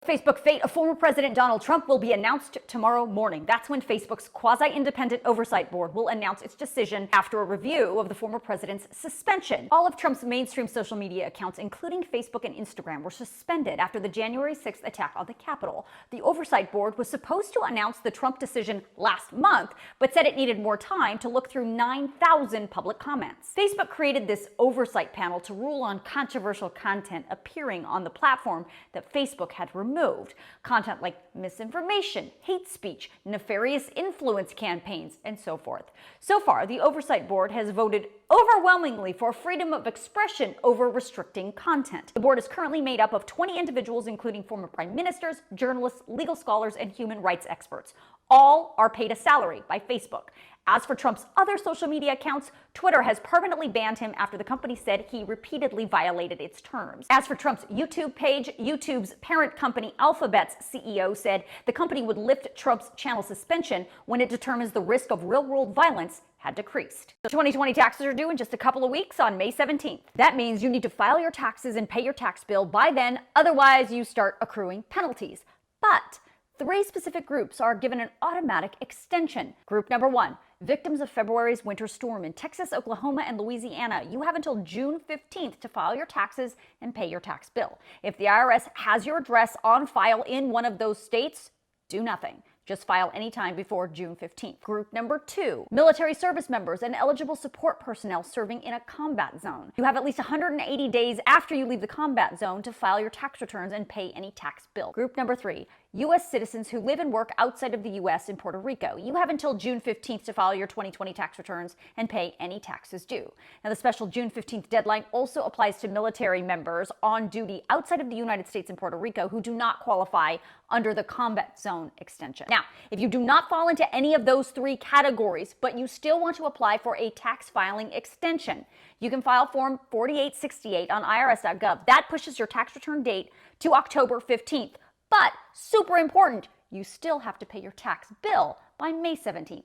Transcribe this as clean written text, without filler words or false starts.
Facebook fate of former President Donald Trump will be announced tomorrow morning. That's when Facebook's quasi-independent oversight board will announce its decision after a review of the former president's suspension. All of Trump's mainstream social media accounts, including Facebook and Instagram, were suspended after the January 6th attack on the Capitol. The oversight board was supposed to announce the Trump decision last month, but said it needed more time to look through 9,000 public comments. Facebook created this oversight panel to rule on controversial content appearing on the platform that Facebook had removed. Content like misinformation, hate speech, nefarious influence campaigns, and so forth. So far, the Oversight Board has voted overwhelmingly for freedom of expression over restricting content. The board is currently made up of 20 individuals, including former prime ministers, journalists, legal scholars, and human rights experts. All are paid a salary by Facebook. As for Trump's other social media accounts, Twitter has permanently banned him after the company said he repeatedly violated its terms. As for Trump's YouTube page, YouTube's parent company Alphabet's CEO said the company would lift Trump's channel suspension when it determines the risk of real-world violence had decreased. The 2020 taxes are due in just a couple of weeks on May 17th. That means you need to file your taxes and pay your tax bill by then, otherwise you start accruing penalties. But 3 specific groups are given an automatic extension. Group number 1, victims of February's winter storm in Texas, Oklahoma, and Louisiana. You have until June 15th to file your taxes and pay your tax bill. If the IRS has your address on file in one of those states, do nothing. Just file anytime before June 15th. Group number 2, military service members and eligible support personnel serving in a combat zone. You have at least 180 days after you leave the combat zone to file your tax returns and pay any tax bill. Group number 3, U.S. citizens who live and work outside of the U.S. in Puerto Rico. You have until June 15th to file your 2020 tax returns and pay any taxes due. Now, the special June 15th deadline also applies to military members on duty outside of the United States and Puerto Rico who do not qualify under the combat zone extension. Now, if you do not fall into any of those 3 categories, but you still want to apply for a tax filing extension, you can file Form 4868 on irs.gov. That pushes your tax return date to October 15th. But super important, you still have to pay your tax bill by May 17th.